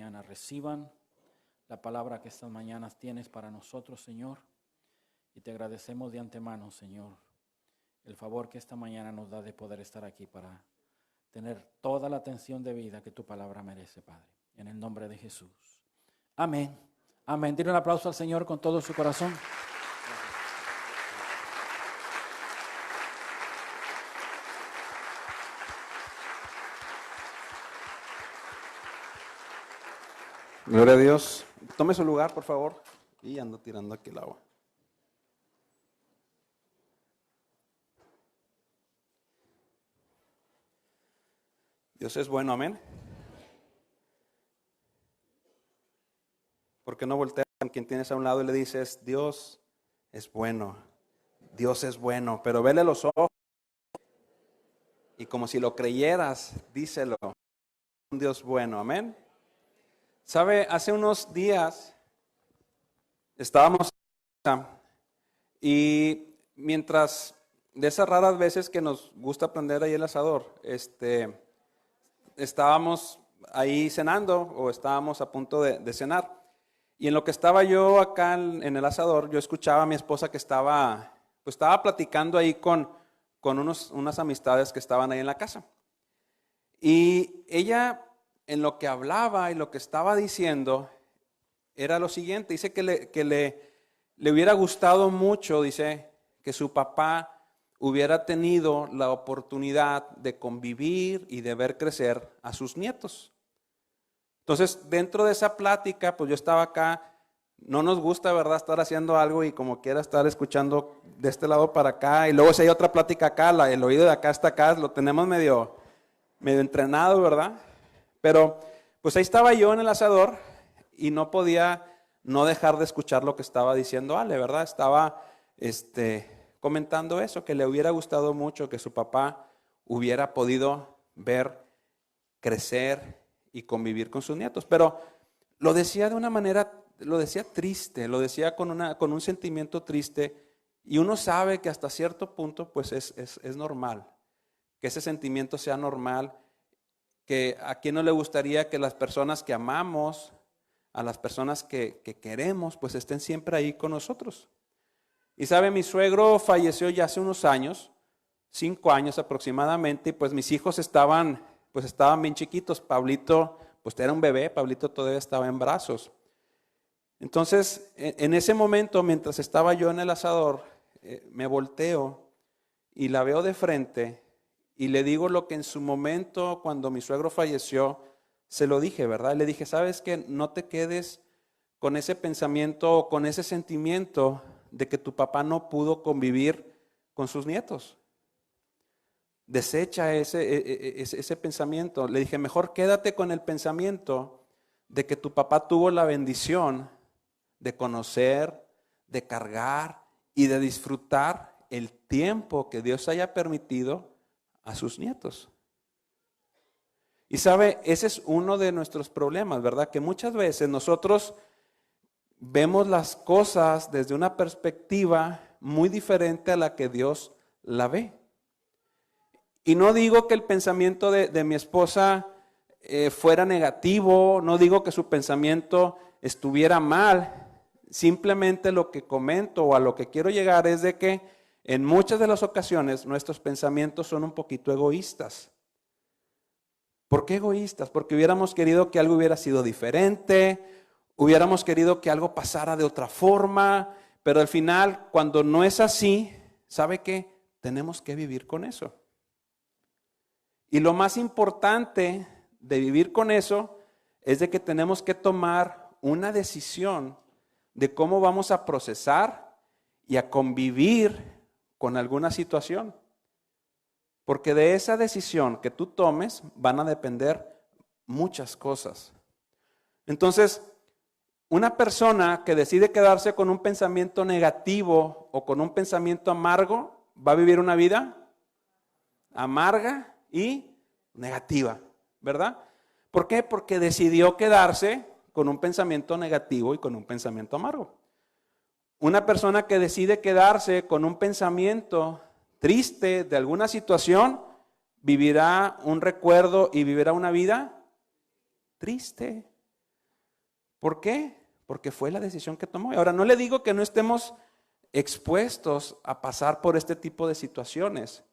mañana reciban la palabra que estas mañanas tienes para nosotros, Señor. Y te agradecemos de antemano, Señor, el favor que esta mañana nos da de poder estar aquí para tener toda la atención debida que tu palabra merece, Padre. En el nombre de Jesús. Amén. Amén. Dile un aplauso al Señor con todo su corazón. Gloria a Dios. Tome su lugar, por favor. Y ando tirando aquí el agua. Dios es bueno, amén. ¿Por qué no volteas con quien tienes a un lado y le dices, Dios es bueno, Dios es bueno, pero vele los ojos y como si lo creyeras, díselo, un Dios bueno, amén. Sabe, hace unos días estábamos y mientras de esas raras veces que nos gusta prender ahí el asador, estábamos ahí cenando o estábamos a punto de cenar. Y en lo que estaba yo acá en el asador, yo escuchaba a mi esposa que estaba platicando ahí con unas amistades que estaban ahí en la casa. Y ella, en lo que hablaba y lo que estaba diciendo, era lo siguiente. Dice que le hubiera gustado mucho, dice, que su papá hubiera tenido la oportunidad de convivir y de ver crecer a sus nietos. Entonces, dentro de esa plática, pues yo estaba acá, no nos gusta, ¿verdad?, estar haciendo algo y como quiera estar escuchando de este lado para acá, y luego si hay otra plática acá, el oído de acá hasta acá, lo tenemos medio entrenado, ¿verdad? Pero, pues ahí estaba yo en el asador y no podía no dejar de escuchar lo que estaba diciendo Ale, ¿verdad? Estaba, comentando eso, que le hubiera gustado mucho que su papá hubiera podido ver crecer y convivir con sus nietos, pero lo decía de una manera, lo decía triste, lo decía con un sentimiento triste, y uno sabe que hasta cierto punto pues es normal, que ese sentimiento sea normal, que a quien no le gustaría que las personas que amamos, a las personas que queremos, pues estén siempre ahí con nosotros. Y sabe, mi suegro falleció ya hace unos años, 5 años aproximadamente, y pues mis hijos estaban bien chiquitos. Pablito, pues era un bebé, Pablito todavía estaba en brazos. Entonces, en ese momento, mientras estaba yo en el asador, me volteo y la veo de frente y le digo lo que en su momento, cuando mi suegro falleció, se lo dije, ¿verdad? Le dije, ¿sabes qué? No te quedes con ese pensamiento o con ese sentimiento de que tu papá no pudo convivir con sus nietos. Desecha ese pensamiento. Le dije, mejor quédate con el pensamiento de que tu papá tuvo la bendición de conocer, de cargar y de disfrutar el tiempo que Dios haya permitido a sus nietos. Y sabe, ese es uno de nuestros problemas, ¿verdad? Que muchas veces nosotros vemos las cosas desde una perspectiva muy diferente a la que Dios la ve. Y no digo que el pensamiento de mi esposa fuera negativo, no digo que su pensamiento estuviera mal, simplemente lo que comento o a lo que quiero llegar es de que en muchas de las ocasiones nuestros pensamientos son un poquito egoístas. ¿Por qué egoístas? Porque hubiéramos querido que algo hubiera sido diferente, hubiéramos querido que algo pasara de otra forma, pero al final, cuando no es así, ¿sabe qué? Tenemos que vivir con eso. Y lo más importante de vivir con eso es de que tenemos que tomar una decisión de cómo vamos a procesar y a convivir con alguna situación. Porque de esa decisión que tú tomes van a depender muchas cosas. Entonces, una persona que decide quedarse con un pensamiento negativo o con un pensamiento amargo, va a vivir una vida amarga y negativa, ¿verdad? ¿Por qué? Porque decidió quedarse con un pensamiento negativo y con un pensamiento amargo. Una persona que decide quedarse con un pensamiento triste de alguna situación, vivirá un recuerdo y vivirá una vida triste. ¿Por qué? Porque fue la decisión que tomó. Y ahora, no le digo que no estemos expuestos a pasar por este tipo de situaciones,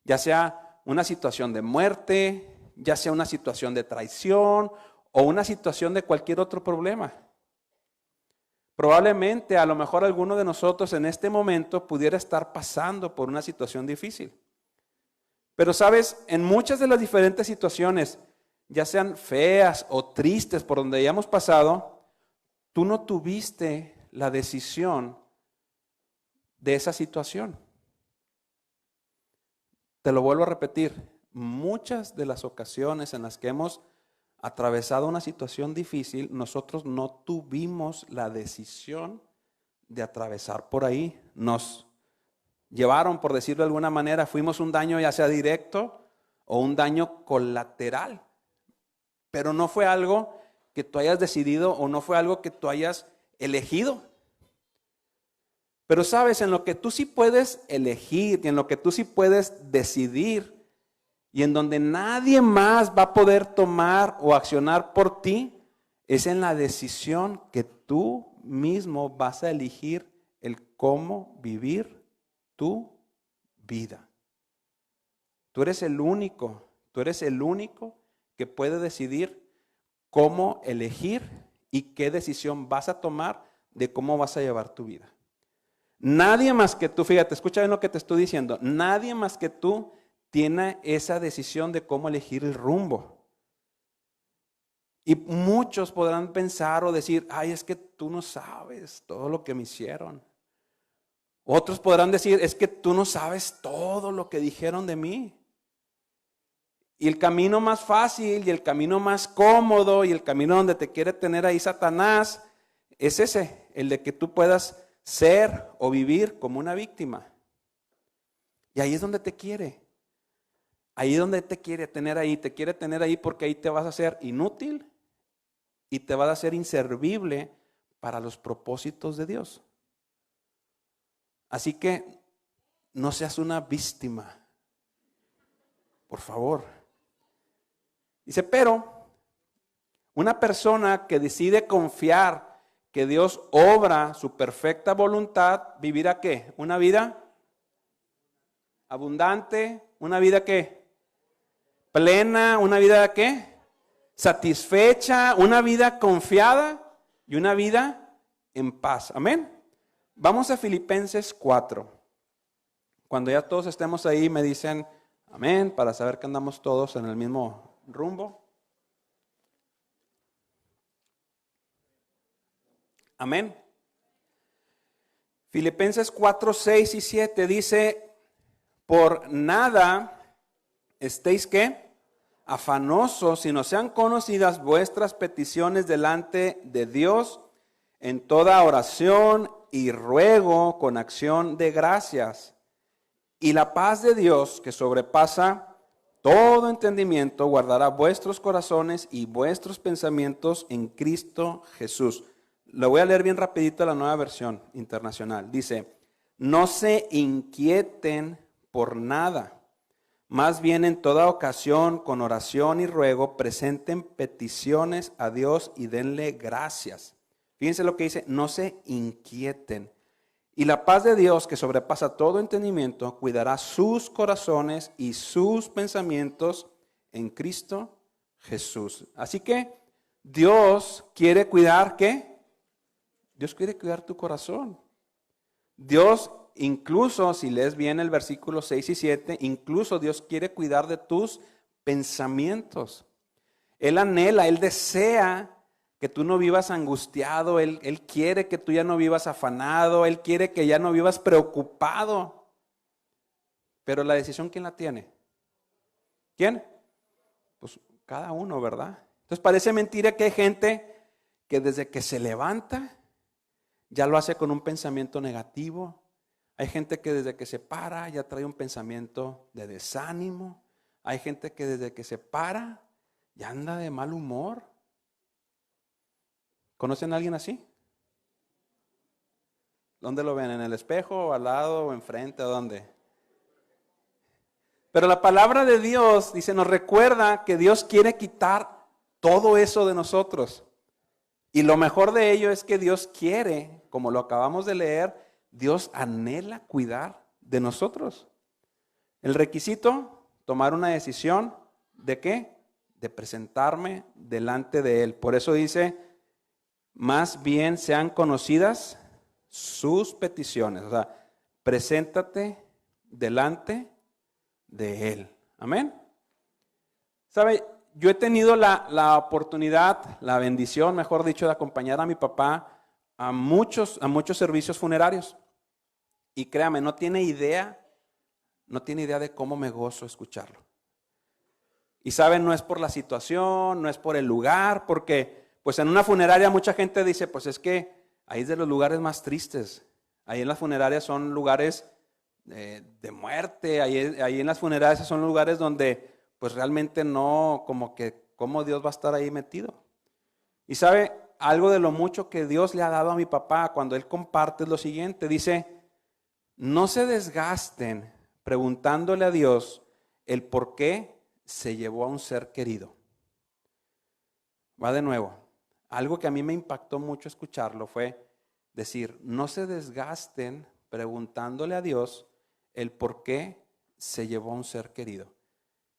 ya sea una situación de muerte, ya sea una situación de traición o una situación de cualquier otro problema. Probablemente, a lo mejor alguno de nosotros en este momento pudiera estar pasando por una situación difícil. Pero sabes, en muchas de las diferentes situaciones, ya sean feas o tristes por donde hayamos pasado, tú no tuviste la decisión de esa situación. Te lo vuelvo a repetir, muchas de las ocasiones en las que hemos atravesado una situación difícil, nosotros no tuvimos la decisión de atravesar por ahí. Nos llevaron, por decirlo de alguna manera, fuimos un daño ya sea directo o un daño colateral. Pero no fue algo que tú hayas decidido o no fue algo que tú hayas elegido. Pero sabes, en lo que tú sí puedes elegir y en lo que tú sí puedes decidir y en donde nadie más va a poder tomar o accionar por ti, es en la decisión que tú mismo vas a elegir el cómo vivir tu vida. Tú eres el único que puede decidir cómo elegir y qué decisión vas a tomar de cómo vas a llevar tu vida. Nadie más que tú, fíjate, escucha bien lo que te estoy diciendo, nadie más que tú tiene esa decisión de cómo elegir el rumbo. Y muchos podrán pensar o decir, ay, es que tú no sabes todo lo que me hicieron. Otros podrán decir, es que tú no sabes todo lo que dijeron de mí. Y el camino más fácil y el camino más cómodo y el camino donde te quiere tener ahí Satanás es ese, el de que tú puedas ser o vivir como una víctima. Y ahí es donde te quiere. Ahí es donde te quiere tener ahí. Te quiere tener ahí porque ahí te vas a hacer inútil y te vas a hacer inservible para los propósitos de Dios. Así que no seas una víctima. Por favor. Dice, pero una persona que decide confiar que Dios obra su perfecta voluntad, ¿vivirá qué? ¿Una vida abundante? ¿Una vida qué? Plena, ¿una vida qué? Satisfecha, una vida confiada y una vida en paz. Amén. Vamos a Filipenses 4. Cuando ya todos estemos ahí me dicen amén para saber que andamos todos en el mismo rumbo. Amén. Filipenses 4, 6 y 7 dice, por nada estéis ¿qué? Afanosos, sino sean conocidas vuestras peticiones delante de Dios en toda oración y ruego con acción de gracias. Y la paz de Dios, que sobrepasa todo entendimiento, guardará vuestros corazones y vuestros pensamientos en Cristo Jesús. Lo voy a leer bien rapidito la Nueva Versión Internacional. Dice, no se inquieten por nada. Más bien en toda ocasión, con oración y ruego, presenten peticiones a Dios y denle gracias. Fíjense lo que dice, no se inquieten. Y la paz de Dios, que sobrepasa todo entendimiento, cuidará sus corazones y sus pensamientos en Cristo Jesús. Así que Dios quiere cuidar, ¿qué? Dios quiere cuidar tu corazón. Dios, incluso si lees bien el versículo 6 y 7, incluso Dios quiere cuidar de tus pensamientos. Él anhela, Él desea que tú no vivas angustiado, Él quiere que tú ya no vivas afanado, Él quiere que ya no vivas preocupado. Pero la decisión, ¿quién la tiene? ¿Quién? Pues cada uno, ¿verdad? Entonces parece mentira que hay gente que desde que se levanta ya lo hace con un pensamiento negativo. Hay gente que desde que se para ya trae un pensamiento de desánimo. Hay gente que desde que se para ya anda de mal humor. ¿Conocen a alguien así? ¿Dónde lo ven? ¿En el espejo, o al lado, o enfrente, o dónde? Pero la palabra de Dios, dice, nos recuerda que Dios quiere quitar todo eso de nosotros. Y lo mejor de ello es que Dios quiere, como lo acabamos de leer, Dios anhela cuidar de nosotros. El requisito, tomar una decisión, ¿de qué? De presentarme delante de Él. Por eso dice, más bien sean conocidas sus peticiones. O sea, preséntate delante de Él. Amén. ¿Sabe? Yo he tenido la oportunidad, la bendición, mejor dicho, de acompañar a mi papá a muchos servicios funerarios. Y créame, no tiene idea de cómo me gozo escucharlo. Y saben, no es por la situación, no es por el lugar, porque pues en una funeraria mucha gente dice, pues es que ahí es de los lugares más tristes. Ahí en las funerarias son lugares de muerte, ahí en las funerarias son lugares donde pues realmente no, cómo Dios va a estar ahí metido. Y sabe, algo de lo mucho que Dios le ha dado a mi papá cuando él comparte es lo siguiente, dice, no se desgasten preguntándole a Dios el por qué se llevó a un ser querido. Va de nuevo, algo que a mí me impactó mucho escucharlo fue decir, no se desgasten preguntándole a Dios el por qué se llevó a un ser querido.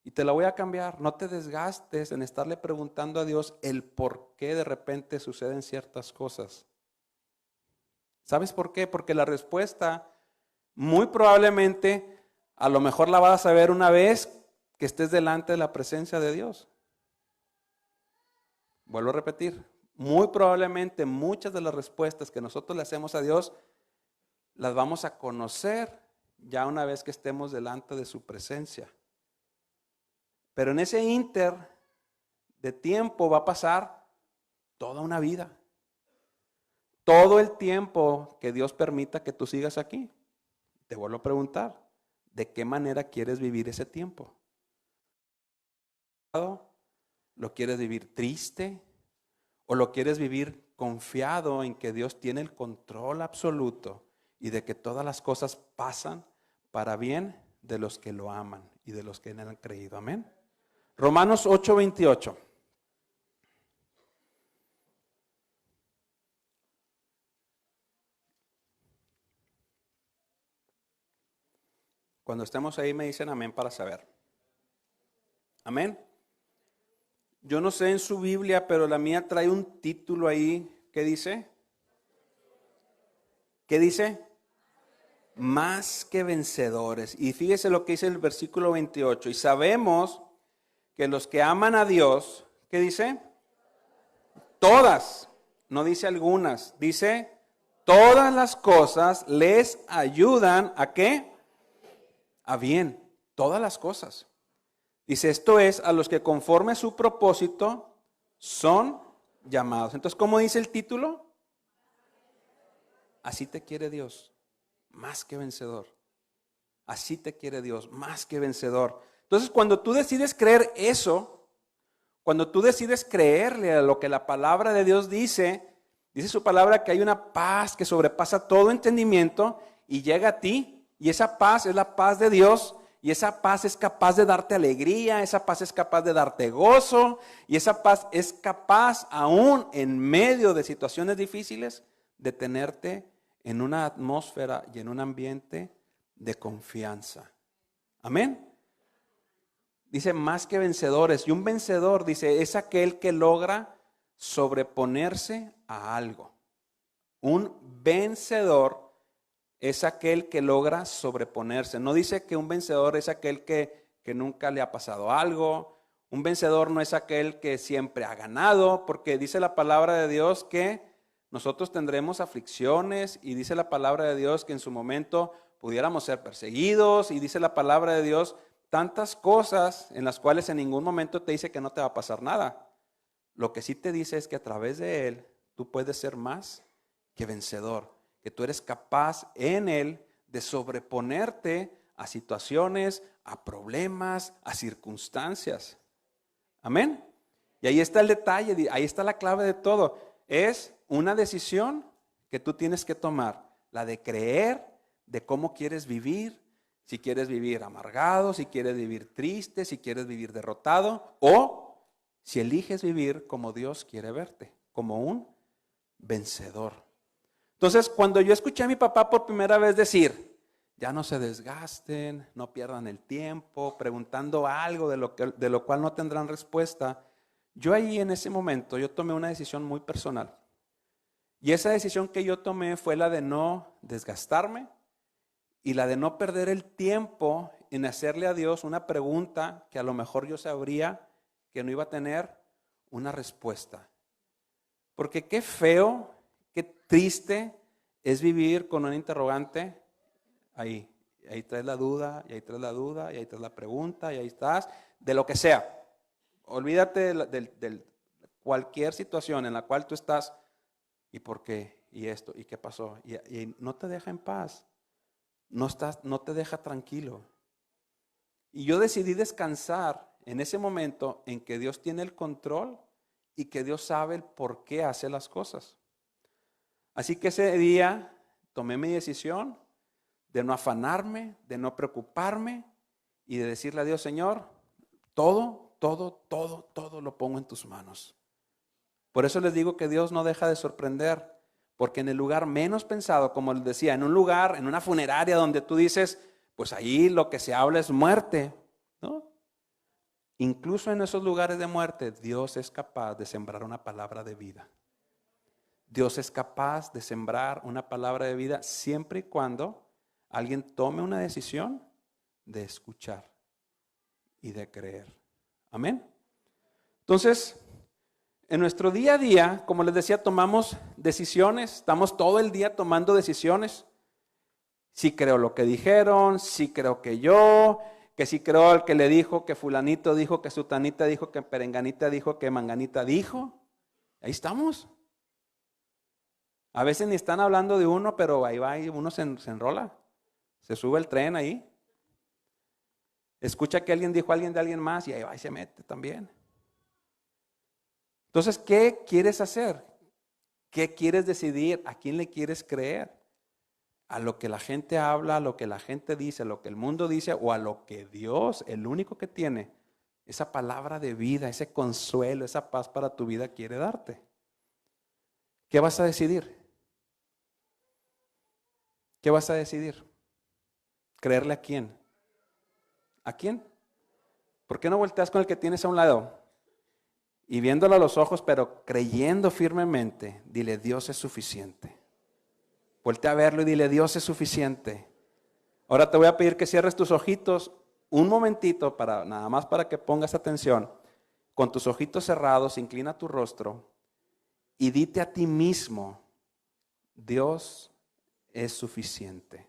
Y te la voy a cambiar, no te desgastes en estarle preguntando a Dios el por qué de repente suceden ciertas cosas. ¿Sabes por qué? Porque la respuesta muy probablemente a lo mejor la vas a saber una vez que estés delante de la presencia de Dios. Vuelvo a repetir, muy probablemente muchas de las respuestas que nosotros le hacemos a Dios las vamos a conocer ya una vez que estemos delante de su presencia. Pero en ese inter de tiempo va a pasar toda una vida. Todo el tiempo que Dios permita que tú sigas aquí. Te vuelvo a preguntar, ¿de qué manera quieres vivir ese tiempo? ¿Lo quieres vivir triste? ¿O lo quieres vivir confiado en que Dios tiene el control absoluto y de que todas las cosas pasan para bien de los que lo aman y de los que han creído? Amén. Romanos 8:28. Cuando estemos ahí me dicen amén para saber. Amén. Yo no sé en su Biblia, pero la mía trae un título ahí. ¿Qué dice? ¿Qué dice? Más que vencedores. Y fíjese lo que dice el versículo 28. Y sabemos que los que aman a Dios, ¿qué dice? Todas, no dice algunas, dice todas las cosas les ayudan ¿a qué? A bien, todas las cosas. Dice, esto es a los que conforme a su propósito son llamados. Entonces, ¿cómo dice el título? Así te quiere Dios, más que vencedor. Así te quiere Dios, más que vencedor. Entonces, cuando tú decides creer eso, cuando tú decides creerle a lo que la palabra de Dios dice su palabra que hay una paz que sobrepasa todo entendimiento y llega a ti, y esa paz es la paz de Dios, y esa paz es capaz de darte alegría, esa paz es capaz de darte gozo, y esa paz es capaz aún en medio de situaciones difíciles de tenerte en una atmósfera y en un ambiente de confianza. Amén. Dice más que vencedores, y un vencedor, dice, es aquel que logra sobreponerse a algo. Un vencedor es aquel que logra sobreponerse. No dice que un vencedor es aquel que nunca le ha pasado algo. Un vencedor no es aquel que siempre ha ganado, porque dice la palabra de Dios que nosotros tendremos aflicciones, y dice la palabra de Dios que en su momento pudiéramos ser perseguidos, y dice la palabra de Dios tantas cosas en las cuales en ningún momento te dice que no te va a pasar nada. Lo que sí te dice es que a través de Él tú puedes ser más que vencedor, que tú eres capaz en Él de sobreponerte a situaciones, a problemas, a circunstancias. Amén. Y ahí está el detalle, ahí está la clave de todo. Es una decisión que tú tienes que tomar, la de creer de cómo quieres vivir, si quieres vivir amargado, si quieres vivir triste, si quieres vivir derrotado, o si eliges vivir como Dios quiere verte, como un vencedor. Entonces, cuando yo escuché a mi papá por primera vez decir, ya no se desgasten, no pierdan el tiempo, preguntando algo de lo cual no tendrán respuesta, yo ahí en ese momento, yo tomé una decisión muy personal. Y esa decisión que yo tomé fue la de no desgastarme y la de no perder el tiempo en hacerle a Dios una pregunta que a lo mejor yo sabría que no iba a tener una respuesta. Porque qué feo, qué triste es vivir con un interrogante ahí. Ahí traes la duda, y ahí traes la duda, y ahí traes la pregunta, y ahí estás, de lo que sea. Olvídate de cualquier situación en la cual tú estás, ¿y por qué? ¿Y esto? ¿Y qué pasó? Y no te deja en paz, no te deja tranquilo. Y yo decidí descansar en ese momento en que Dios tiene el control y que Dios sabe el por qué hace las cosas. Así que ese día tomé mi decisión de no afanarme, de no preocuparme y de decirle a Dios, Señor, todo lo pongo en tus manos. Por eso les digo que Dios no deja de sorprender, porque en el lugar menos pensado, como les decía, en un lugar, en una funeraria donde tú dices, pues ahí lo que se habla es muerte, ¿no? Incluso en esos lugares de muerte, Dios es capaz de sembrar una palabra de vida. Dios es capaz de sembrar una palabra de vida siempre y cuando alguien tome una decisión de escuchar y de creer. Amén. Entonces, en nuestro día a día, como les decía, tomamos decisiones, estamos todo el día tomando decisiones. Si creo lo que dijeron, si creo que si creo al que le dijo, que fulanito dijo, que sutanita dijo, que perenganita dijo, que manganita dijo. Ahí estamos. A veces ni están hablando de uno, pero ahí va y uno se enrola. Se sube el tren ahí. Escucha que alguien dijo a alguien de alguien más y ahí va y se mete también. Entonces, ¿qué quieres hacer? ¿Qué quieres decidir? ¿A quién le quieres creer? ¿A lo que la gente habla, a lo que la gente dice, a lo que el mundo dice o a lo que Dios, el único que tiene esa palabra de vida, ese consuelo, esa paz para tu vida quiere darte? ¿Qué vas a decidir? ¿Qué vas a decidir? ¿Creerle a quién? ¿A quién? ¿Por qué no volteas con el que tienes a un lado? Y viéndolo a los ojos, pero creyendo firmemente, dile, Dios es suficiente. Voltea a verlo y dile, Dios es suficiente. Ahora te voy a pedir que cierres tus ojitos un momentito, nada más para que pongas atención. Con tus ojitos cerrados, inclina tu rostro y dite a ti mismo, Dios es suficiente.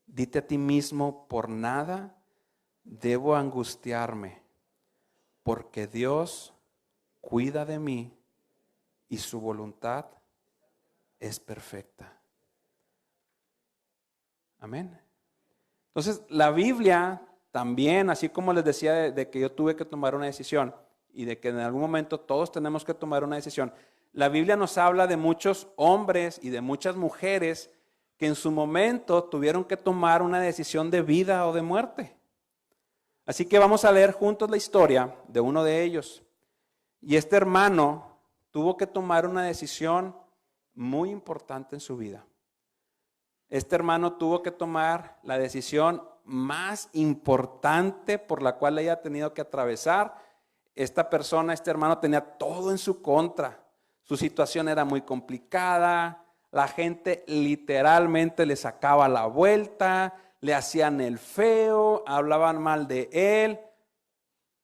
Dite a ti mismo, por nada debo angustiarme, porque Dios cuida de mí y su voluntad es perfecta. Amén. Entonces, la Biblia también, así como les decía de que yo tuve que tomar una decisión y de que en algún momento todos tenemos que tomar una decisión, la Biblia nos habla de muchos hombres y de muchas mujeres que en su momento tuvieron que tomar una decisión de vida o de muerte. Así que vamos a leer juntos la historia de uno de ellos. Y este hermano tuvo que tomar una decisión muy importante en su vida. Este hermano tuvo que tomar la decisión más importante por la cual ella ha tenido que atravesar. Esta persona, este hermano tenía todo en su contra. Su situación era muy complicada. La gente literalmente le sacaba la vuelta, le hacían el feo, hablaban mal de él.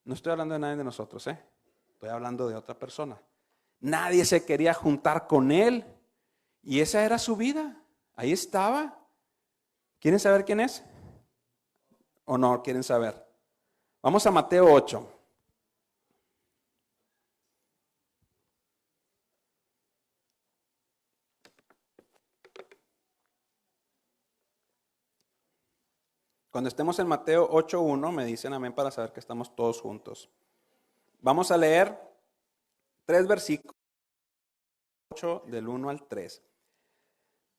No estoy hablando de nadie de nosotros, estoy hablando de otra persona. Nadie se quería juntar con él y esa era su vida. Ahí estaba. ¿Quieren saber quién es? ¿O no quieren saber? Vamos a Mateo 8. Cuando estemos en Mateo 8:1 me dicen amén para saber que estamos todos juntos. Vamos a leer 3 versículos, 8 del 1 al 3.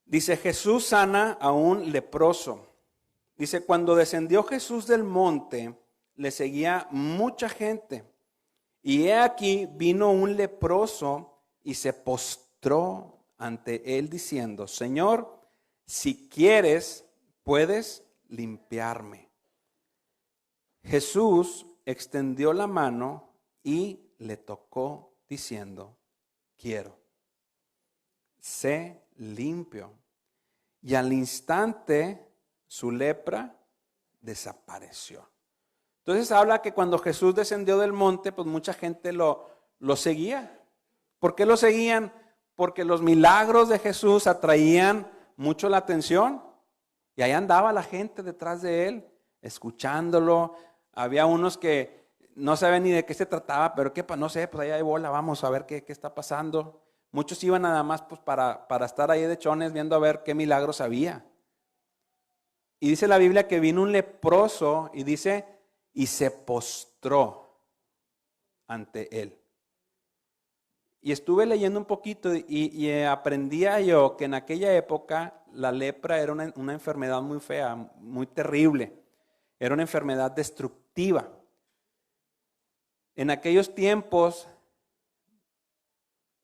Dice, Jesús sana a un leproso. Dice, cuando descendió Jesús del monte, le seguía mucha gente. Y he aquí vino un leproso y se postró ante él diciendo: Señor, si quieres, puedes limpiarme. Jesús extendió la mano y le tocó diciendo: quiero, sé limpio. Y al instante su lepra desapareció. Entonces habla que cuando Jesús descendió del monte, pues mucha gente lo seguía. ¿Por qué lo seguían? Porque los milagros de Jesús atraían mucho la atención. Y ahí andaba la gente detrás de él, escuchándolo. Había unos que no sabían ni de qué se trataba, pero que no sé, pues ahí hay bola, vamos a ver qué está pasando. Muchos iban nada más pues para estar ahí de chones viendo a ver qué milagros había. Y dice la Biblia que vino un leproso y dice, y se postró ante él. Y estuve leyendo un poquito y aprendía yo que en aquella época la lepra era una enfermedad muy fea, muy terrible. Era una enfermedad destructiva. En aquellos tiempos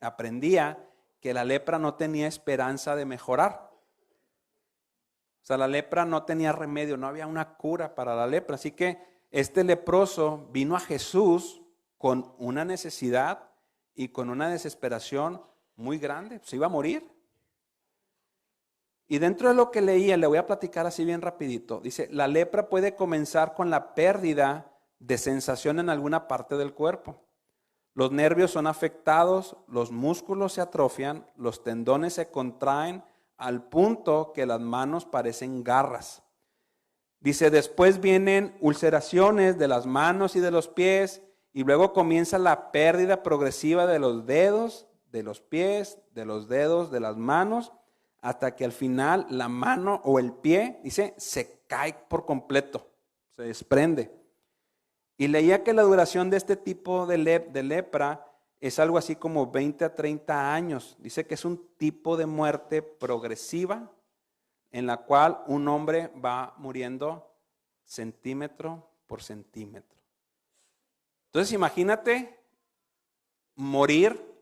aprendía que la lepra no tenía esperanza de mejorar. O sea, la lepra no tenía remedio, no había una cura para la lepra. Así que este leproso vino a Jesús con una necesidad y con una desesperación muy grande. Se iba a morir. Y dentro de lo que leía, le voy a platicar así bien rapidito. Dice, la lepra puede comenzar con la pérdida de sensación en alguna parte del cuerpo. Los nervios son afectados, los músculos se atrofian, los tendones se contraen al punto que las manos parecen garras. Dice, después vienen ulceraciones de las manos y de los pies y luego comienza la pérdida progresiva de los dedos, de los pies, de los dedos, de las manos, hasta que al final la mano o el pie, dice, se cae por completo, se desprende. Y leía que la duración de este tipo de lepra es algo así como 20 a 30 años. Dice que es un tipo de muerte progresiva en la cual un hombre va muriendo centímetro por centímetro. Entonces imagínate morir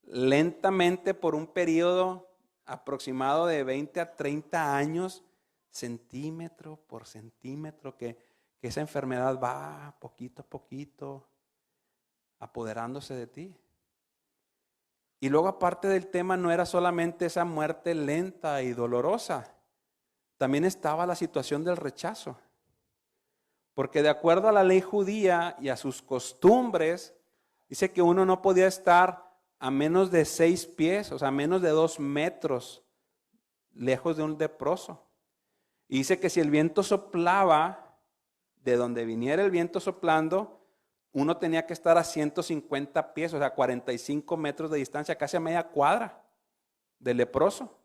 lentamente por un periodo aproximado de 20 a 30 años, centímetro por centímetro, que esa enfermedad va poquito a poquito apoderándose de ti. Y luego, aparte del tema, no era solamente esa muerte lenta y dolorosa, también estaba la situación del rechazo. Porque de acuerdo a la ley judía y a sus costumbres, dice que uno no podía estar a menos de 6 pies, o sea, a menos de 2 metros lejos de un leproso. Y dice que si el viento soplaba, de donde viniera el viento soplando, uno tenía que estar a 150 pies, o sea, 45 metros de distancia, casi a media cuadra del leproso.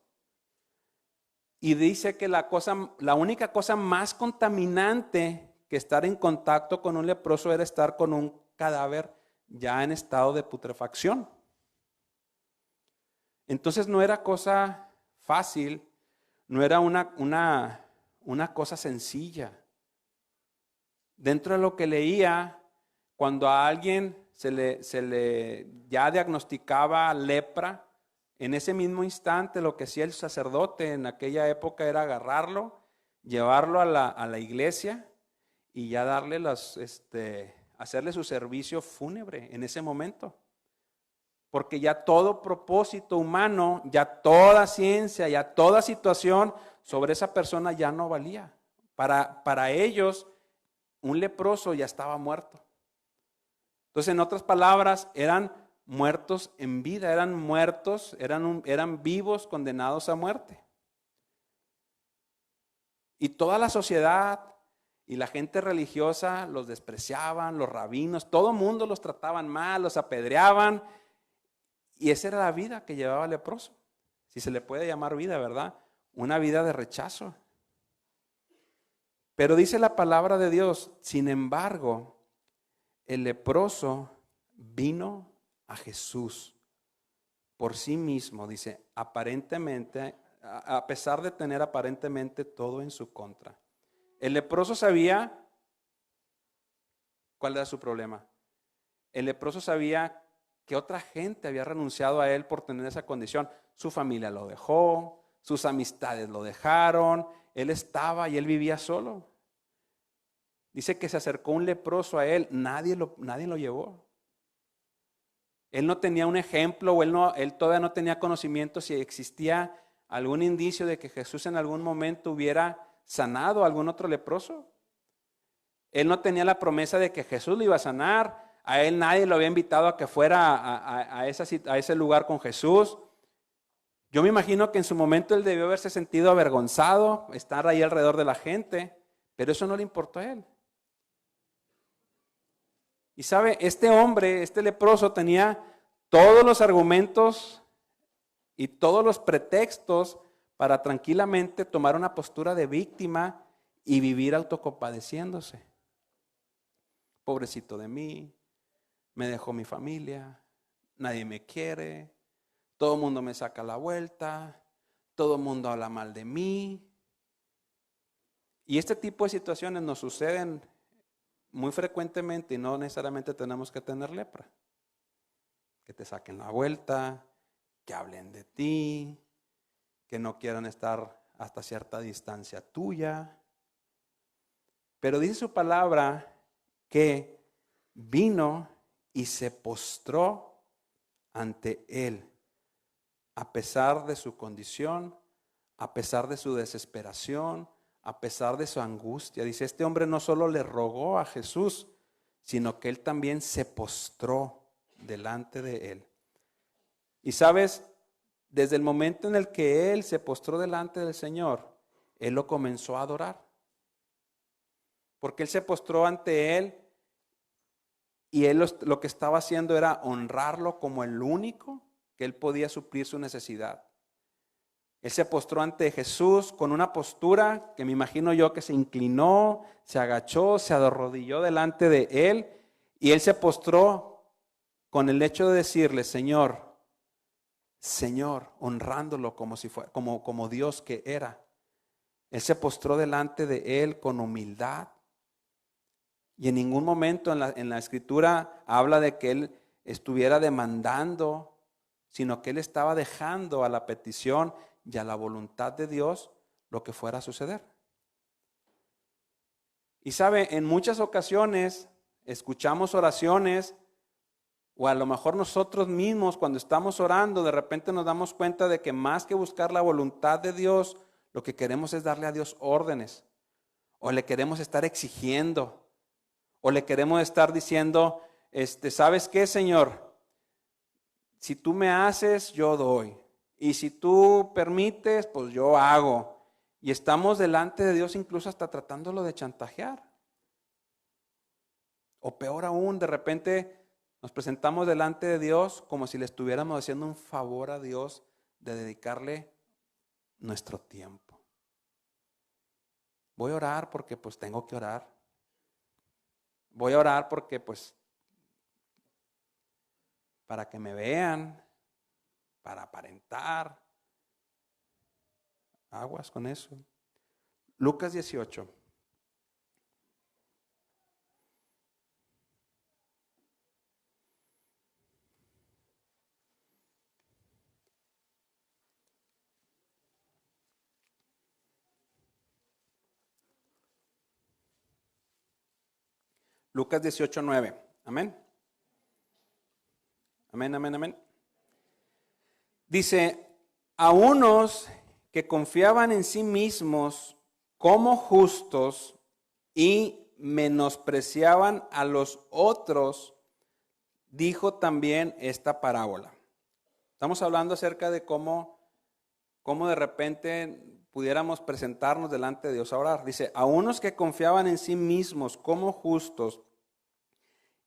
Y dice que la única cosa más contaminante que estar en contacto con un leproso era estar con un cadáver ya en estado de putrefacción. Entonces no era cosa fácil, no era una cosa sencilla. Dentro de lo que leía, cuando a alguien se le ya diagnosticaba lepra, en ese mismo instante lo que hacía el sacerdote en aquella época era agarrarlo, llevarlo a la iglesia y ya darle hacerle su servicio fúnebre en ese momento. Porque ya todo propósito humano, ya toda ciencia, ya toda situación sobre esa persona ya no valía. Para ellos, un leproso ya estaba muerto. Entonces, en otras palabras, eran muertos en vida, eran muertos, eran vivos condenados a muerte. Y toda la sociedad y la gente religiosa los despreciaban, los rabinos, todo el mundo los trataban mal, los apedreaban. Y esa era la vida que llevaba el leproso. Si se le puede llamar vida, ¿verdad? Una vida de rechazo. Pero dice la palabra de Dios, sin embargo, el leproso vino a Jesús por sí mismo, dice, aparentemente, a pesar de tener aparentemente todo en su contra. El leproso sabía cuál era su problema. El leproso sabía que otra gente había renunciado a él por tener esa condición. Su familia lo dejó, sus amistades lo dejaron, él estaba y él vivía solo. Dice que se acercó un leproso a él, nadie lo llevó. Él no tenía un ejemplo, o él todavía no tenía conocimiento si existía algún indicio de que Jesús en algún momento hubiera sanado a algún otro leproso. Él no tenía la promesa de que Jesús lo iba a sanar. A él nadie lo había invitado a que fuera a ese lugar con Jesús. Yo me imagino que en su momento él debió haberse sentido avergonzado, estar ahí alrededor de la gente, pero eso no le importó a él. Y sabe, este hombre, este leproso, tenía todos los argumentos y todos los pretextos para tranquilamente tomar una postura de víctima y vivir autocompadeciéndose. Pobrecito de mí, me dejó mi familia, nadie me quiere, todo el mundo me saca la vuelta, todo el mundo habla mal de mí. Y este tipo de situaciones nos suceden muy frecuentemente y no necesariamente tenemos que tener lepra. Que te saquen la vuelta, que hablen de ti, que no quieran estar hasta cierta distancia tuya. Pero dice su palabra que vino y se postró ante él, a pesar de su condición, a pesar de su desesperación, a pesar de su angustia. Dice, este hombre no solo le rogó a Jesús, sino que él también se postró delante de él. Y sabes, desde el momento en el que él se postró delante del Señor, él lo comenzó a adorar. Porque él se postró ante él y él lo que estaba haciendo era honrarlo como el único que él podía suplir su necesidad. Él se postró ante Jesús con una postura que me imagino yo que se inclinó, se agachó, se arrodilló delante de él y él se postró con el hecho de decirle, Señor, Señor, honrándolo como si fuera, como Dios que era. Él se postró delante de él con humildad. Y en ningún momento en la escritura habla de que él estuviera demandando, sino que él estaba dejando a la petición y a la voluntad de Dios lo que fuera a suceder. Y sabe, en muchas ocasiones escuchamos oraciones, o a lo mejor nosotros mismos cuando estamos orando, de repente nos damos cuenta de que más que buscar la voluntad de Dios, lo que queremos es darle a Dios órdenes, o le queremos estar exigiendo, o le queremos estar diciendo, ¿sabes qué, Señor? Si tú me haces, yo doy. Y si tú permites, pues yo hago. Y estamos delante de Dios incluso hasta tratándolo de chantajear. O peor aún, de repente nos presentamos delante de Dios como si le estuviéramos haciendo un favor a Dios de dedicarle nuestro tiempo. Voy a orar porque pues tengo que orar. Voy a orar porque pues para que me vean, para aparentar. Aguas con eso. Lucas 18. Lucas 18:9. Amén. Amén, amén, amén. Dice, a unos que confiaban en sí mismos como justos y menospreciaban a los otros, dijo también esta parábola. Estamos hablando acerca de cómo de repente pudiéramos presentarnos delante de Dios a orar. Dice, a unos que confiaban en sí mismos como justos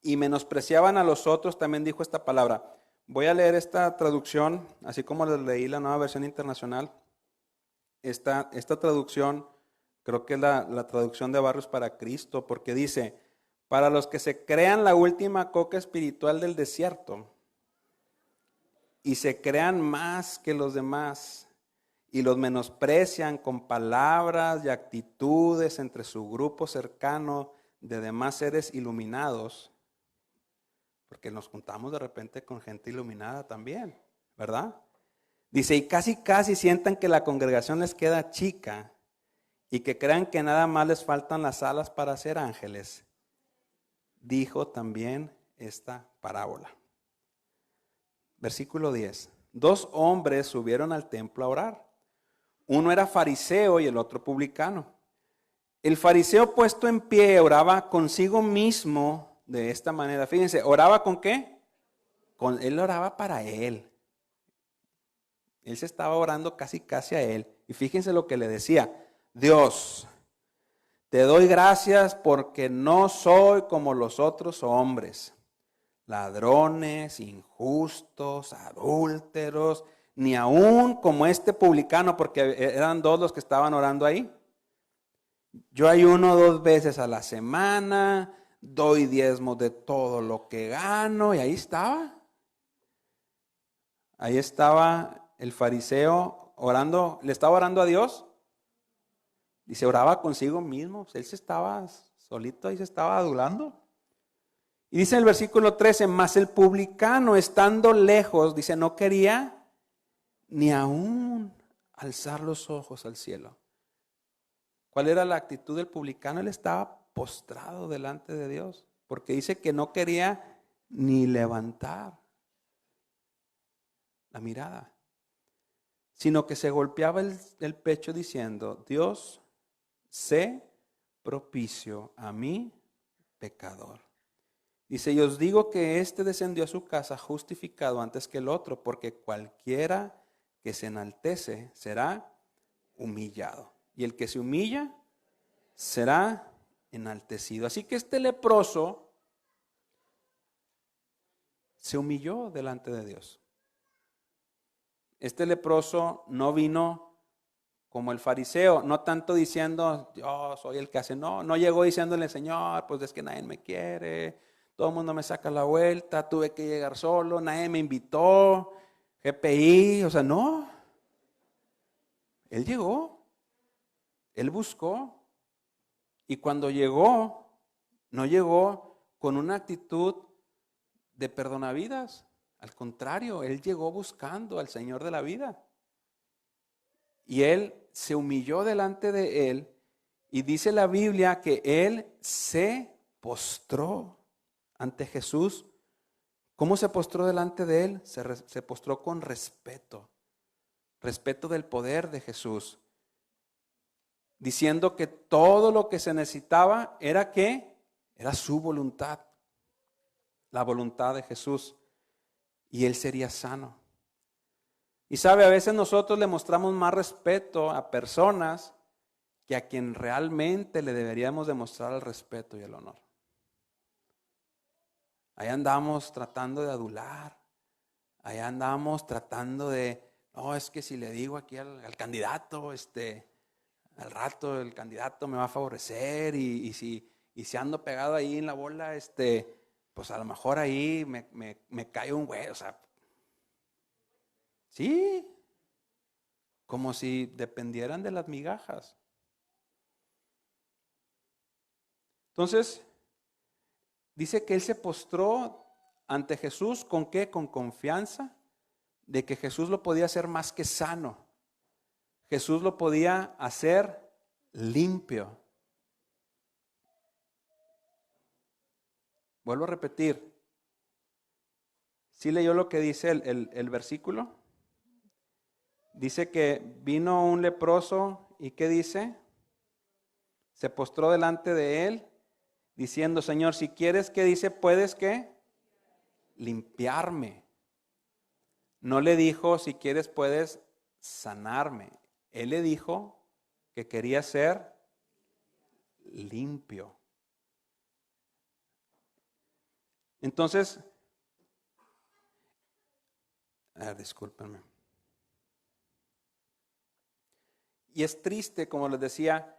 y menospreciaban a los otros, también dijo esta palabra. Voy a leer esta traducción, así como les leí la Nueva Versión Internacional. Esta traducción, creo que es la traducción de Barrios para Cristo, porque dice, para los que se crean la última coca espiritual del desierto y se crean más que los demás y los menosprecian con palabras y actitudes entre su grupo cercano de demás seres iluminados. porque nos juntamos de repente con gente iluminada también, ¿verdad? Dice, y casi sientan que la congregación les queda chica y que crean que nada más les faltan las alas para ser ángeles. Dijo también esta parábola. Versículo 10. 2 hombres subieron al templo a orar. Uno era fariseo y el otro publicano. El fariseo puesto en pie oraba consigo mismo de esta manera. Fíjense, ¿oraba con qué? Él oraba para él. Él se estaba orando casi a él. Y fíjense lo que le decía. Dios, te doy gracias porque no soy como los otros hombres, ladrones, injustos, adúlteros, ni aún como este publicano, porque eran 2 los que estaban orando ahí. Yo ayuno 2 veces a la semana, doy diezmos de todo lo que gano, y ahí estaba. Ahí estaba el fariseo orando, ¿le estaba orando a Dios? Dice, oraba consigo mismo, él se estaba solito, ahí se estaba adulando. Y dice en el versículo 13, mas el publicano estando lejos, dice, no quería ni aún alzar los ojos al cielo. ¿Cuál era la actitud del publicano? Él estaba postrado delante de Dios, porque dice que no quería ni levantar la mirada, sino que se golpeaba el pecho diciendo, Dios, sé propicio a mí, pecador. Dice, y os digo que éste descendió a su casa justificado antes que el otro, porque cualquiera que se enaltece será humillado. Y el que se humilla será enaltecido. Así que este leproso se humilló delante de Dios. Este leproso no vino como el fariseo, no tanto diciendo, yo soy el que hace, no llegó diciéndole, Señor, pues es que nadie me quiere, todo el mundo me saca la vuelta, tuve que llegar solo, nadie me invitó, GPI, o sea, no. Él llegó, él buscó, y cuando llegó, no llegó con una actitud de perdonavidas, al contrario, él llegó buscando al Señor de la vida. Y él se humilló delante de él, y dice la Biblia que él se postró ante Jesús. ¿Cómo se postró delante de él? Se postró con respeto del poder de Jesús, diciendo que todo lo que se necesitaba era ¿qué? Era su voluntad, la voluntad de Jesús, y él sería sano. Y sabe, a veces nosotros le mostramos más respeto a personas que a quien realmente le deberíamos demostrar el respeto y el honor. Ahí andamos tratando de adular, ahí andamos tratando de, no, es que si le digo aquí al candidato, al rato el candidato me va a favorecer, y si ando pegado ahí en la bola, pues a lo mejor ahí me cae un güey, o sea, sí, como si dependieran de las migajas. Entonces, dice que él se postró ante Jesús, ¿con qué? Con confianza de que Jesús lo podía hacer más que sano. Jesús lo podía hacer limpio. Vuelvo a repetir. ¿Sí leyó lo que dice el versículo? Dice que vino un leproso, ¿y qué dice? Se postró delante de él, diciendo, Señor, si quieres, ¿qué dice? ¿Puedes qué? Limpiarme. No le dijo, si quieres, puedes sanarme. Él le dijo que quería ser limpio. Entonces, discúlpenme. Y es triste, como les decía,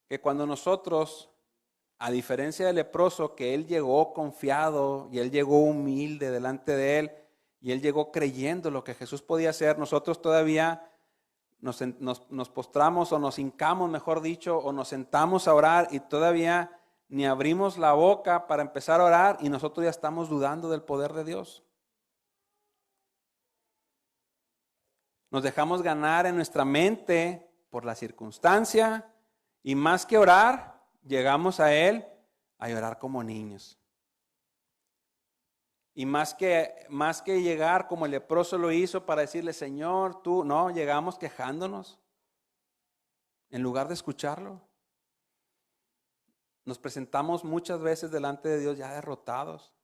que cuando nosotros, a diferencia del leproso, que él llegó confiado y él llegó humilde delante de él, y él llegó creyendo lo que Jesús podía hacer, nosotros todavía nos postramos o nos hincamos, mejor dicho, o nos sentamos a orar, y todavía ni abrimos la boca para empezar a orar y nosotros ya estamos dudando del poder de Dios. Nos dejamos ganar en nuestra mente por la circunstancia y más que orar, llegamos a Él a llorar como niños. Y más que llegar como el leproso lo hizo para decirle, Señor, tú, no, llegamos quejándonos en lugar de escucharlo. Nos presentamos muchas veces delante de Dios ya derrotados.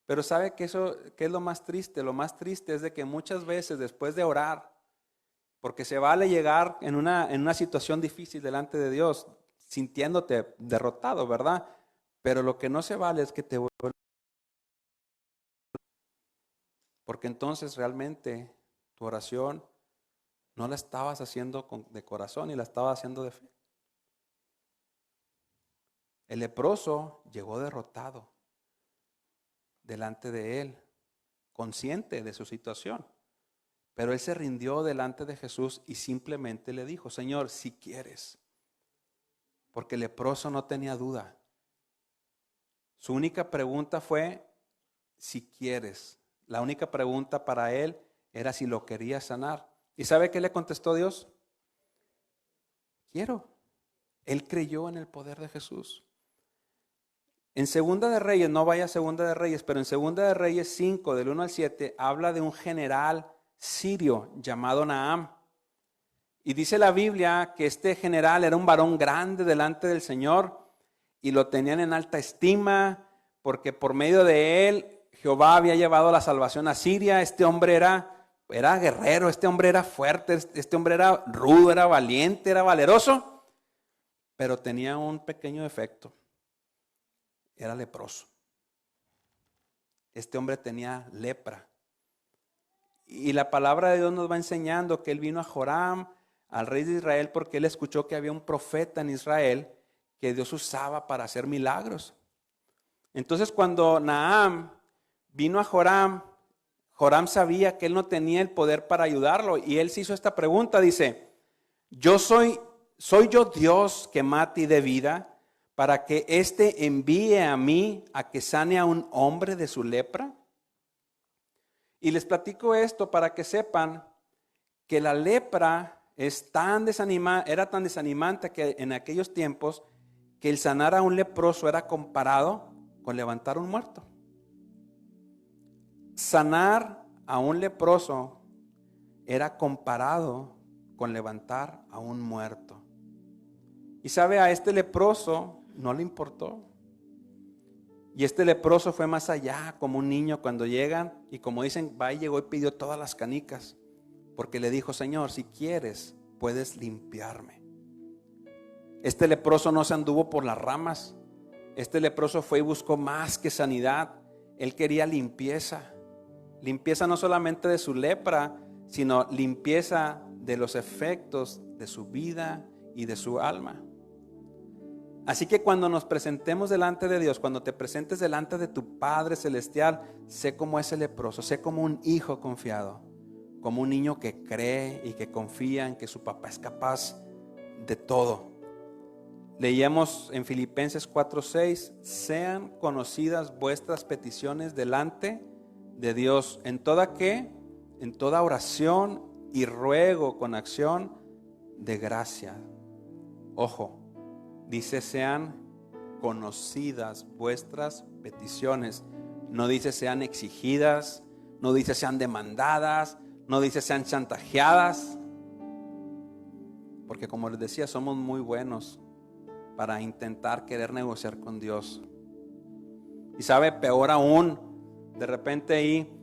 Pero ¿sabe qué es lo más triste? Lo más triste es de que muchas veces después de orar, porque se vale llegar en una situación difícil delante de Dios, sintiéndote derrotado, ¿verdad? Pero lo que no se vale es que te vuelvas. Porque entonces realmente tu oración no la estabas haciendo de corazón y la estabas haciendo de fe. El leproso llegó derrotado delante de Él, consciente de su situación. Pero él se rindió delante de Jesús y simplemente le dijo, Señor, si quieres. Porque el leproso no tenía duda. Su única pregunta fue, si quieres. La única pregunta para él era si lo quería sanar. ¿Y sabe qué le contestó Dios? Quiero. Él creyó en el poder de Jesús. En Segunda de Reyes, no vaya a Segunda de Reyes, pero en Segunda de Reyes 5, del 1 al 7, habla de un general sirio llamado Naam. Y dice la Biblia que este general era un varón grande delante del Señor y lo tenían en alta estima porque por medio de él Jehová había llevado la salvación a Siria. Este hombre era guerrero, este hombre era fuerte, este hombre era rudo, era valiente, era valeroso, pero tenía un pequeño defecto, era leproso. Este hombre tenía lepra. Y la palabra de Dios nos va enseñando que él vino a Joram, al rey de Israel, porque él escuchó que había un profeta en Israel que Dios usaba para hacer milagros. Entonces cuando Naam vino a Joram, Joram sabía que él no tenía el poder para ayudarlo y él se hizo esta pregunta, dice, ¿soy yo Dios que mate y dé vida para que éste envíe a mí a que sane a un hombre de su lepra? Y les platico esto para que sepan que la lepra era tan desanimante que en aquellos tiempos que el sanar a un leproso era comparado con levantar un muerto. Sanar a un leproso era comparado con levantar a un muerto. Y sabe, a este leproso no le importó. Y este leproso fue más allá, como un niño cuando llegan y como dicen, va y llegó y pidió todas las canicas, porque le dijo, Señor, si quieres, puedes limpiarme. Este leproso no se anduvo por las ramas. Este leproso fue y buscó más que sanidad. Él quería limpieza. Limpieza no solamente de su lepra, sino limpieza de los efectos de su vida y de su alma. Así que cuando nos presentemos delante de Dios, cuando te presentes delante de tu Padre Celestial, sé como ese leproso, sé como un hijo confiado, como un niño que cree y que confía en que su papá es capaz de todo. Leíamos en Filipenses 4:6, sean conocidas vuestras peticiones delante de Dios. ¿En toda qué? En toda oración y ruego con acción de gracia. Ojo. Dice, sean conocidas vuestras peticiones. No dice sean exigidas, no dice sean demandadas, no dice sean chantajeadas. Porque como les decía, somos muy buenos para intentar querer negociar con Dios. Y sabe, peor aún, de repente ahí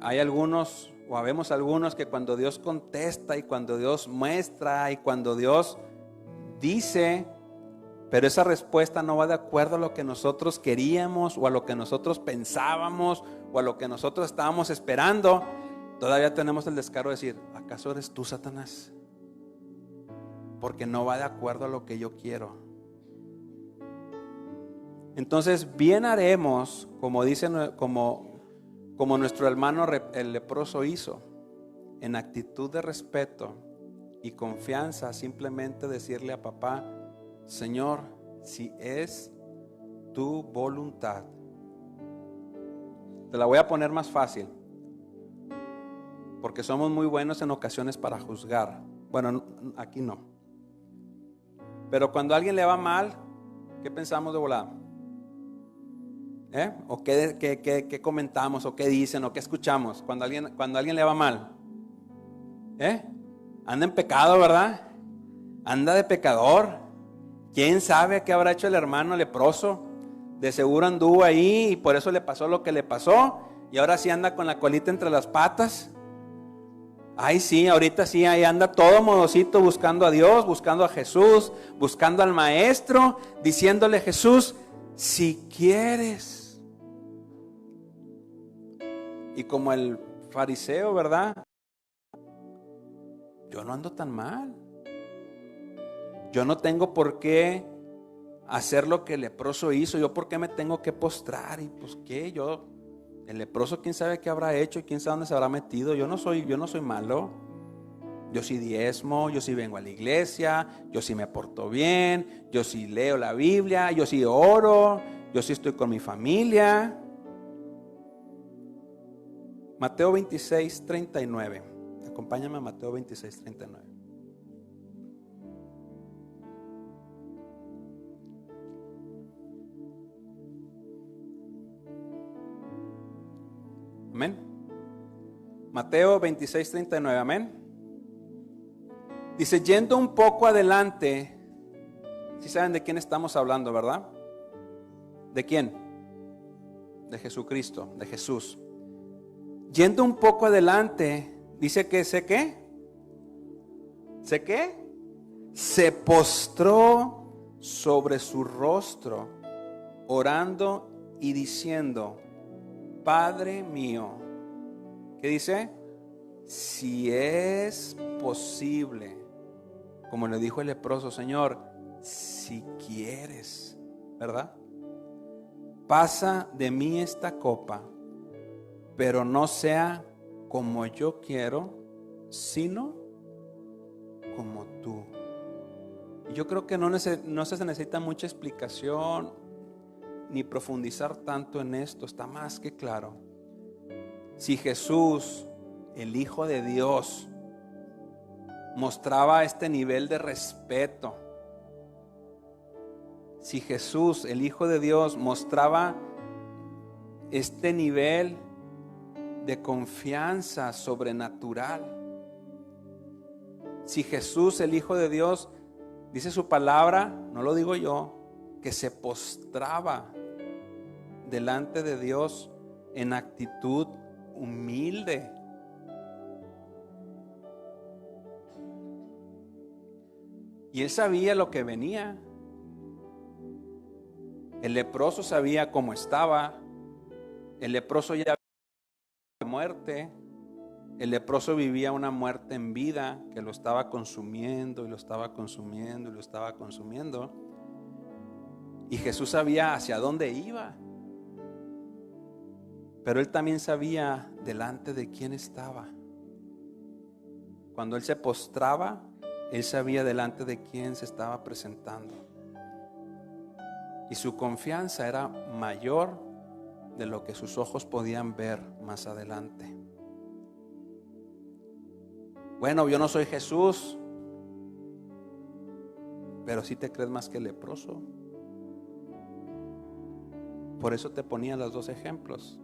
hay algunos, o habemos algunos que cuando Dios contesta y cuando Dios muestra y cuando Dios dice, pero esa respuesta no va de acuerdo a lo que nosotros queríamos o a lo que nosotros pensábamos o a lo que nosotros estábamos esperando, todavía tenemos el descaro de decir, ¿acaso eres tú, Satanás? Porque no va de acuerdo a lo que yo quiero. Entonces bien haremos, como dice, como nuestro hermano el leproso hizo, en actitud de respeto y confianza, simplemente decirle a papá, Señor, si es tu voluntad. Te la voy a poner más fácil, porque somos muy buenos en ocasiones para juzgar. Bueno, aquí no. Pero cuando a alguien le va mal, ¿qué pensamos de volada? ¿O qué comentamos? ¿O qué dicen? ¿O qué escuchamos? Cuando a alguien le va mal, anda en pecado, ¿verdad? Anda de pecador. ¿Quién sabe qué habrá hecho el hermano leproso? De seguro anduvo ahí y por eso le pasó lo que le pasó. Y ahora sí anda con la colita entre las patas. Ay, sí, ahorita sí, ahí anda todo modosito buscando a Dios, buscando a Jesús, buscando al Maestro, diciéndole: Jesús, si quieres. Y como el fariseo, ¿verdad? Yo no ando tan mal. Yo no tengo por qué hacer lo que el leproso hizo. Yo por qué me tengo que postrar. Y pues qué, el leproso quién sabe qué habrá hecho y quién sabe dónde se habrá metido. Yo no soy malo. Yo sí diezmo, yo sí vengo a la iglesia, yo sí me porto bien, yo sí leo la Biblia, yo sí oro, yo sí estoy con mi familia. Mateo 26:39. Acompáñame a Mateo 26:39. Amén. Mateo 26:39. Amén. Dice: yendo un poco adelante. ¿Sí saben de quién estamos hablando, verdad? ¿De quién? De Jesucristo, de Jesús. Yendo un poco adelante, dice que ¿sé qué? ¿Sé qué? Se postró sobre su rostro, orando y diciendo: Padre mío, ¿qué dice? Si es posible, como le dijo el leproso, Señor, si quieres, ¿verdad? Pasa de mí esta copa, pero no sea como yo quiero, sino como tú. Y yo creo que no se necesita mucha explicación ni profundizar tanto en esto, está más que claro. Si Jesús, el Hijo de Dios, mostraba este nivel de respeto, si Jesús, el Hijo de Dios, mostraba este nivel de confianza sobrenatural, si Jesús, el Hijo de Dios, dice su palabra, no lo digo yo, que se postraba delante de Dios en actitud humilde. Y él sabía lo que venía. El leproso sabía cómo estaba. El leproso ya vivía muerte. El leproso vivía una muerte en vida que lo estaba consumiendo y lo estaba consumiendo y lo estaba consumiendo. Y Jesús sabía hacia dónde iba. Pero él también sabía delante de quién estaba. Cuando él se postraba, él sabía delante de quién se estaba presentando. Y su confianza era mayor de lo que sus ojos podían ver más adelante. Bueno, yo no soy Jesús, pero sí te crees más que el leproso. Por eso te ponía los dos ejemplos.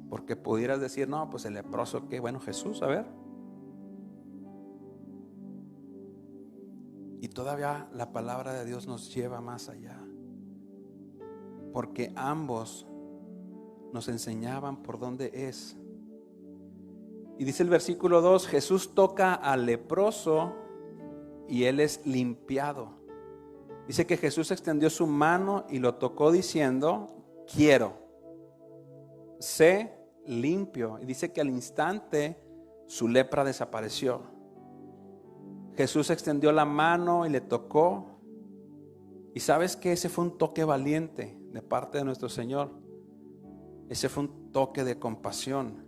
Porque pudieras decir, no, pues el leproso, ¿qué? Bueno, Jesús, a ver. Y todavía la palabra de Dios nos lleva más allá. Porque ambos nos enseñaban por dónde es. Y dice el versículo 2, Jesús toca al leproso y él es limpiado. Dice que Jesús extendió su mano y lo tocó diciendo, quiero, sé limpio. Y dice que al instante su lepra desapareció. Jesús extendió la mano y le tocó. Y sabes que ese fue un toque valiente de parte de nuestro Señor. Ese fue un toque de compasión.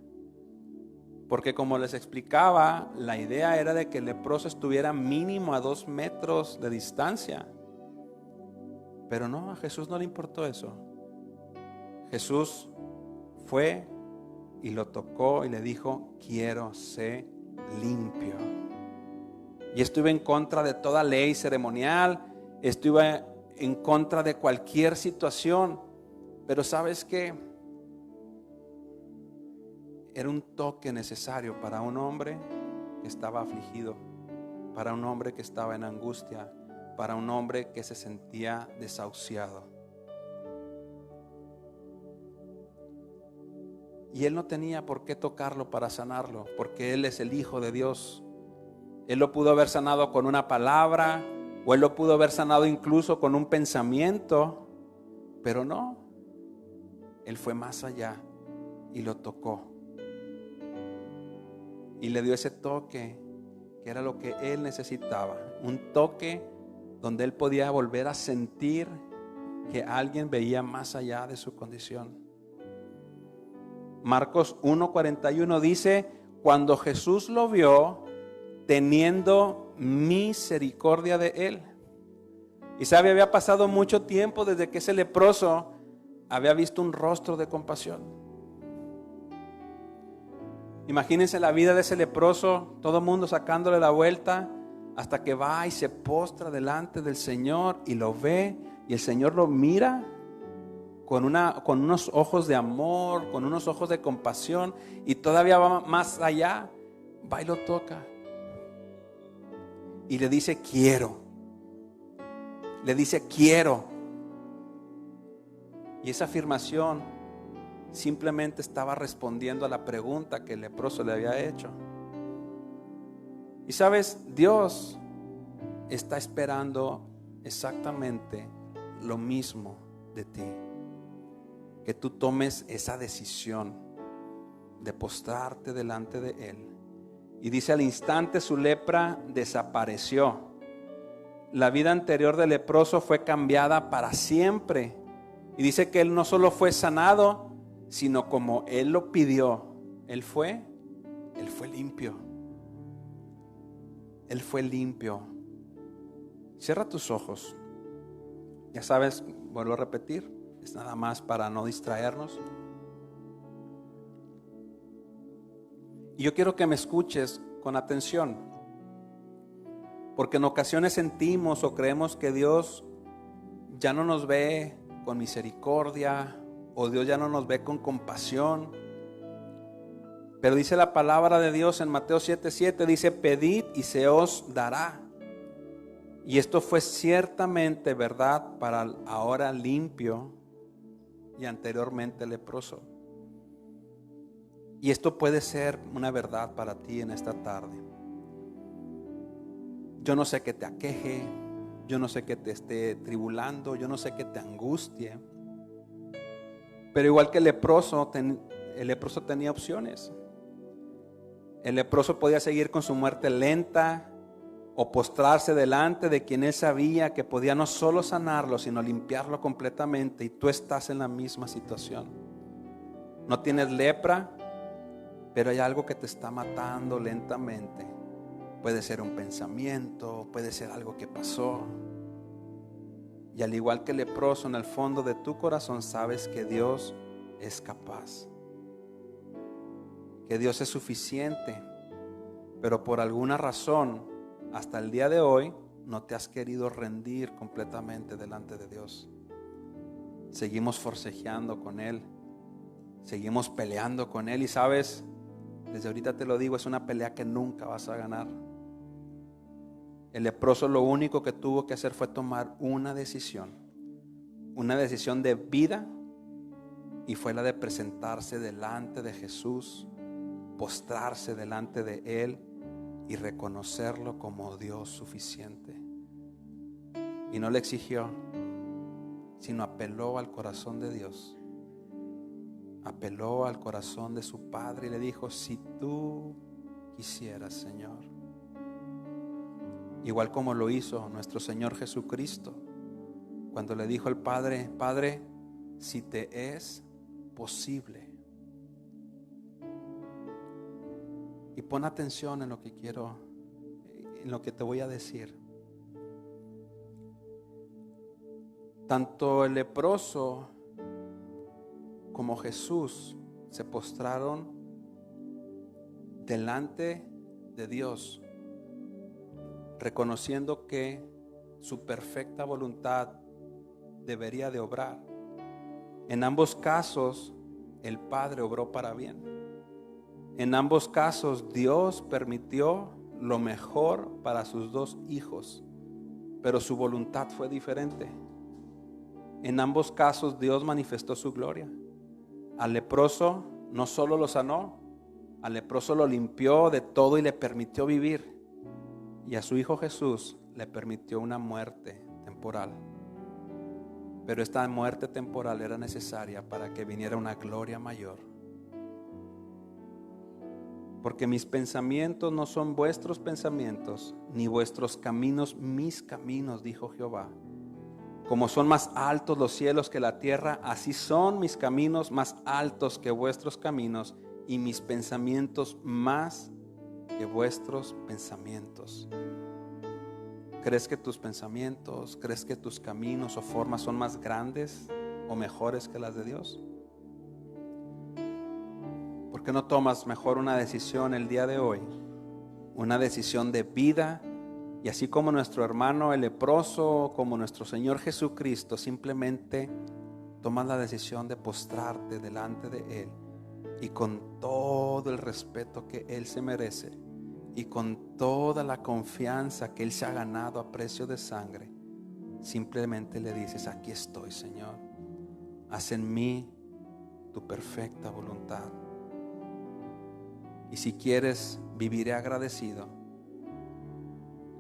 Porque como les explicaba, la idea era de que el leproso estuviera mínimo a 2 metros de distancia. Pero no, a Jesús no le importó eso. Jesús fue y lo tocó y le dijo: quiero ser limpio. Y estuve en contra de toda ley ceremonial, estuve en contra de cualquier situación, pero ¿sabes qué? Era un toque necesario para un hombre que estaba afligido, para un hombre que estaba en angustia, para un hombre que se sentía desahuciado. Y él no tenía por qué tocarlo para sanarlo, porque él es el Hijo de Dios. Él lo pudo haber sanado con una palabra, o él lo pudo haber sanado incluso con un pensamiento, pero no. Él fue más allá y lo tocó. Y le dio ese toque que era lo que él necesitaba. Un toque donde él podía volver a sentir que alguien veía más allá de su condición. Marcos 1:41 dice: cuando Jesús lo vio, teniendo misericordia de él. Y sabe, había pasado mucho tiempo desde que ese leproso había visto un rostro de compasión. Imagínense la vida de ese leproso, todo el mundo sacándole la vuelta, hasta que va y se postra delante del Señor y lo ve, y el Señor lo mira con unos ojos de amor, con unos ojos de compasión, y todavía va más allá, va y lo toca y le dice: quiero. Le dice: quiero. Y esa afirmación simplemente estaba respondiendo a la pregunta que el leproso le había hecho. Y sabes, Dios está esperando exactamente lo mismo de ti, que tú tomes esa decisión de postrarte delante de Él. Y dice: al instante su lepra desapareció. La vida anterior del leproso fue cambiada para siempre. Y dice que él no solo fue sanado, sino como él lo pidió, él fue limpio. Él fue limpio. Cierra tus ojos. Ya sabes, vuelvo a repetir, es nada más para no distraernos. Y yo quiero que me escuches con atención, porque en ocasiones sentimos o creemos que Dios ya no nos ve con misericordia, o Dios ya no nos ve con compasión. Pero dice la palabra de Dios en Mateo 7:7, dice: pedid y se os dará. Y esto fue ciertamente verdad para el ahora limpio y anteriormente leproso. Y esto puede ser una verdad para ti en esta tarde. Yo no sé qué te aqueje, yo no sé qué te esté tribulando, yo no sé qué te angustie. Pero igual que el leproso tenía opciones. El leproso podía seguir con su muerte lenta o postrarse delante de quien él sabía que podía no solo sanarlo, sino limpiarlo completamente. Y tú estás en la misma situación. No tienes lepra, pero hay algo que te está matando lentamente. Puede ser un pensamiento, puede ser algo que pasó. Y al igual que el leproso, en el fondo de tu corazón sabes que Dios es capaz, que Dios es suficiente, pero por alguna razón hasta el día de hoy no te has querido rendir completamente delante de Dios. Seguimos forcejeando con Él, seguimos peleando con Él, y sabes, desde ahorita te lo digo, es una pelea que nunca vas a ganar. El leproso lo único que tuvo que hacer fue tomar una decisión de vida, y fue la de presentarse delante de Jesús, postrarse delante de Él y reconocerlo como Dios suficiente. Y no le exigió, sino apeló al corazón de Dios, apeló al corazón de su Padre y le dijo: si tú quisieras, Señor. Igual como lo hizo nuestro Señor Jesucristo, cuando le dijo al Padre: Padre, si te es posible. Y pon atención en lo que en lo que te voy a decir. tanto el leproso como Jesús se postraron delante de Dios, reconociendo que su perfecta voluntad debería de obrar. En ambos casos, el Padre obró para bien. En ambos casos, Dios permitió lo mejor para sus dos hijos, pero su voluntad fue diferente. En ambos casos, Dios manifestó su gloria. Al leproso no solo lo sanó, al leproso lo limpió de todo y le permitió vivir. Y a su hijo Jesús le permitió una muerte temporal. Pero esta muerte temporal era necesaria para que viniera una gloria mayor. Porque mis pensamientos no son vuestros pensamientos, ni vuestros caminos mis caminos, dijo Jehová. Como son más altos los cielos que la tierra, así son mis caminos más altos que vuestros caminos, y mis pensamientos más que vuestros pensamientos. ¿Crees que tus pensamientos, crees que tus caminos o formas son más grandes o mejores que las de Dios? ¿Por qué no tomas mejor una decisión el día de hoy? Una decisión de vida, y así como nuestro hermano el leproso, como nuestro Señor Jesucristo, simplemente tomas la decisión de postrarte delante de Él, y con todo el respeto que Él se merece, y con toda la confianza que Él se ha ganado a precio de sangre, simplemente le dices: aquí estoy, Señor, haz en mí tu perfecta voluntad. Y si quieres, viviré agradecido.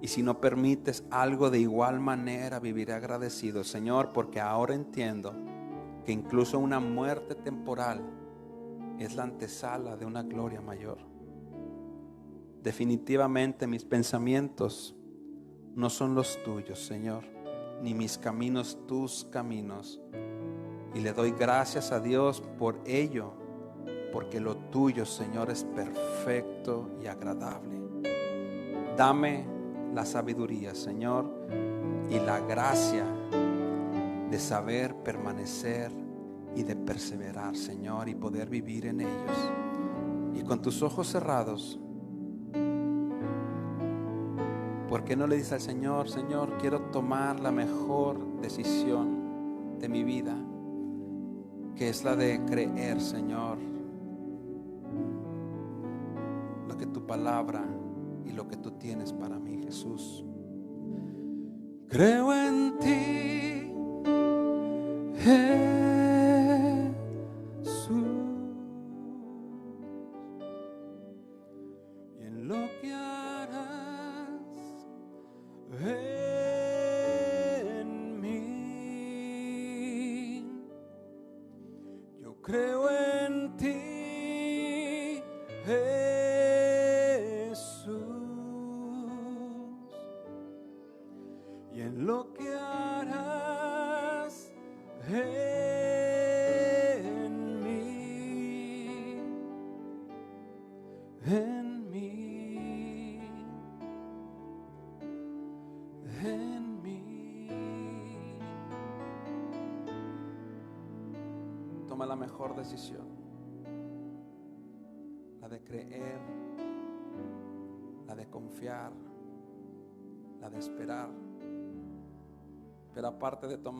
Y si no permites algo, de igual manera viviré agradecido, Señor, porque ahora entiendo que incluso una muerte temporal es la antesala de una gloria mayor. Definitivamente mis pensamientos no son los tuyos, Señor, ni mis caminos tus caminos. Y le doy gracias a Dios por ello, porque lo tuyo, Señor, es perfecto y agradable. Dame la sabiduría, Señor, y la gracia de saber permanecer y de perseverar, Señor, y poder vivir en ellos. Y con tus ojos cerrados, ¿por qué no le dices al Señor: Señor, quiero tomar la mejor decisión de mi vida, que es la de creer, Señor, lo que tu palabra y lo que tú tienes para mí, Jesús? Creo en ti, Jesús, y en lo que harás en mí. Yo creo en ti, Jesús, y en lo que harás en mí, en mí, en mí. Toma la mejor decisión, la de creer, la de confiar, la de esperar. Pero aparte de tomar